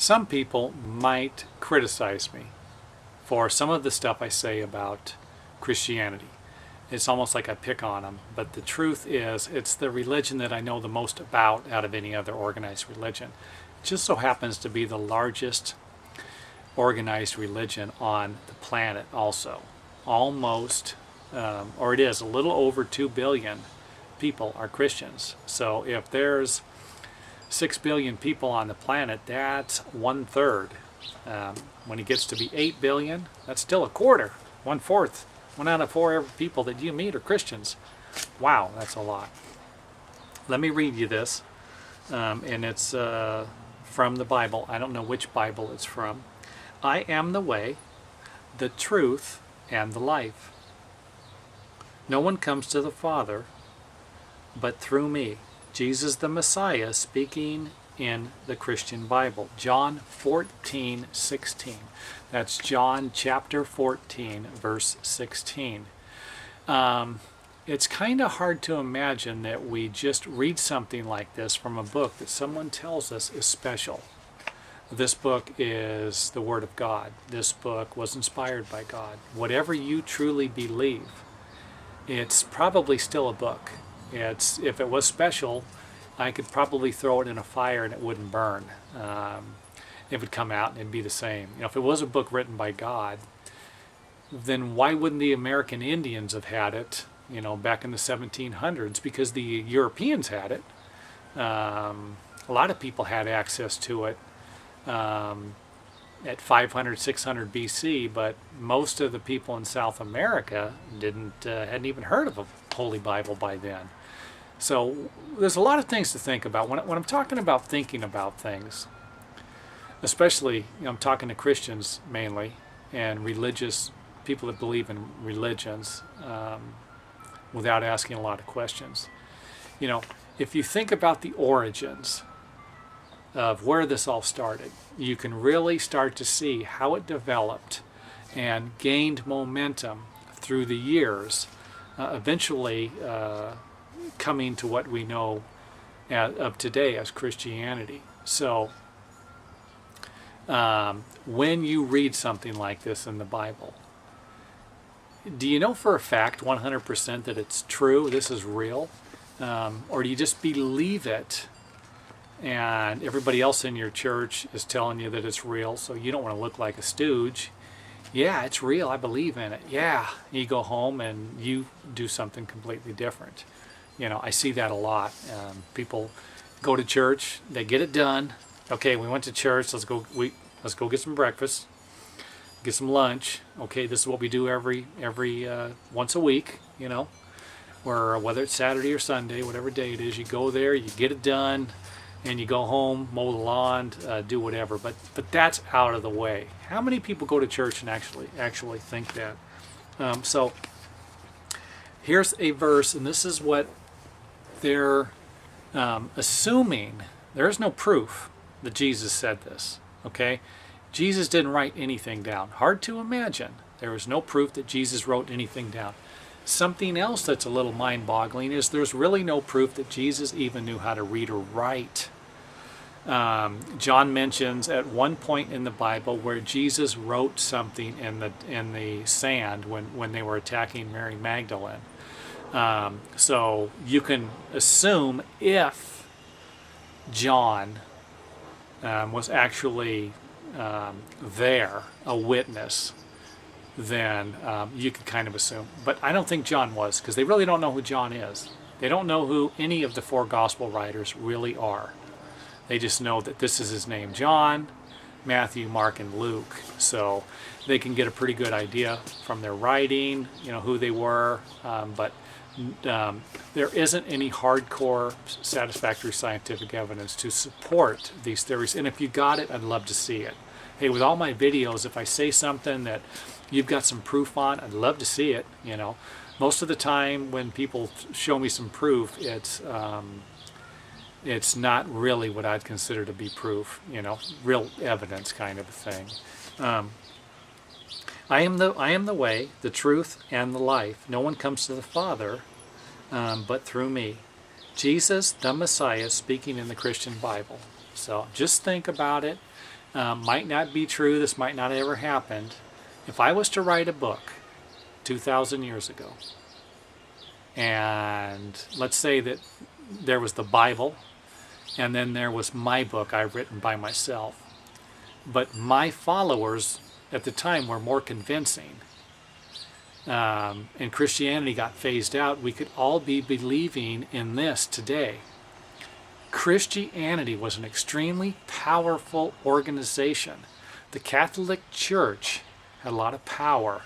Some people might criticize me for some of the stuff I say about Christianity. It's almost like I pick on them, but the truth is it's the religion that I know the most about out of any other organized religion. It just so happens to be the largest organized religion on the planet also. Almost, or it is, a little over 2 billion people are Christians. So if there's 6 billion people on the planet, that's 1/3. When it gets to be 8 billion, that's still a quarter, 1/4. 1 out of 4 people that you meet are Christians. Wow, that's a lot. Let me read you this, and it's from the Bible. I don't know which Bible it's from. I am the way, the truth, and the life. No one comes to the Father but through me. Jesus the Messiah speaking in the Christian Bible. John 14:16. That's John chapter 14, verse 16. It's kind of hard to imagine that we just read something like this from a book that someone tells us is special. This book is the Word of God. This book was inspired by God. Whatever you truly believe, it's probably still a book. If it was special, I could probably throw it in a fire and it wouldn't burn. It would come out and it'd be the same. If it was a book written by God, then why wouldn't the American Indians have had it, back in the 1700s? Because the Europeans had it. A lot of people had access to it at 500, 600 BC, but most of the people in South America hadn't even heard of a Holy Bible by then. So there's a lot of things to think about. When I'm talking about thinking about things, especially, I'm talking to Christians mainly, and religious people that believe in religions, without asking a lot of questions. If you think about the origins of where this all started, you can really start to see how it developed and gained momentum through the years, eventually coming to what we know of today as Christianity. So when you read something like this in the Bible, do you know for a fact 100% that it's true, this is real? Or do you just believe it and everybody else in your church is telling you that it's real, so you don't want to look like a stooge? Yeah, it's real, I believe in it. Yeah, you go home and you do something completely different. I see that a lot. People go to church, they get it done. Okay, we went to church, let's go get some breakfast, get some lunch. Okay, this is what we do every once a week, or whether it's Saturday or Sunday, whatever day it is, you go there, you get it done, and you go home, mow the lawn, do whatever. But that's out of the way. How many people go to church and actually think that? So here's a verse, and this is what they're assuming. There is no proof that Jesus said this. Okay, Jesus didn't write anything down. Hard to imagine. There is no proof that Jesus wrote anything down. Something else that's a little mind-boggling is there's really no proof that Jesus even knew how to read or write. John mentions at one point in the Bible where Jesus wrote something in the sand when they were attacking Mary Magdalene. So you can assume if John was actually there, a witness, then you could kind of assume. But I don't think John was, because they really don't know who John is. They don't know who any of the 4 gospel writers really are. They just know that this is his name, John, Matthew, Mark, and Luke. So they can get a pretty good idea from their writing, who they were. But there isn't any hardcore, satisfactory scientific evidence to support these theories. And if you got it, I'd love to see it. Hey, with all my videos, if I say something that you've got some proof on, I'd love to see it. Most of the time when people show me some proof, it's not really what I'd consider to be proof. Real evidence kind of a thing. I am the way, the truth, and the life. No one comes to the Father but through me. Jesus, the Messiah, speaking in the Christian Bible. So just think about it. might not be true. This might not have ever happened. If I was to write a book 2,000 years ago, and let's say that there was the Bible, and then there was my book I've written by myself, but my followers at the time were more convincing, and Christianity got phased out, we could all be believing in this today. Christianity was an extremely powerful organization. The Catholic Church had a lot of power,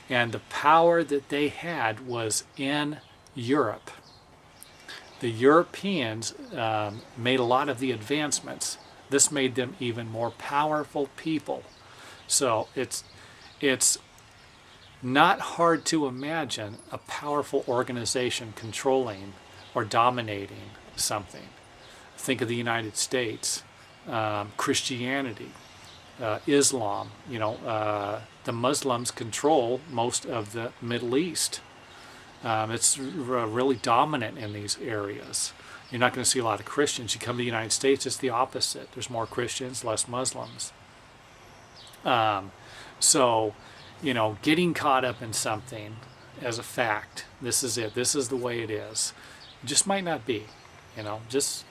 and the power that they had was in Europe. The Europeans made a lot of the advancements. This made them even more powerful people. So it's not hard to imagine a powerful organization controlling or dominating something. Think of the United States, Christianity, Islam. The Muslims control most of the Middle East. It's really dominant in these areas. You're not going to see a lot of Christians. You come to the United States, it's the opposite. There's more Christians, less Muslims. So, getting caught up in something as a fact, this is it, this is the way it is, just might not be. Just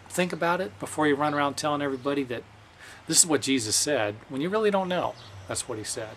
think about it before you run around telling everybody that this is what Jesus said when you really don't know. That's what he said.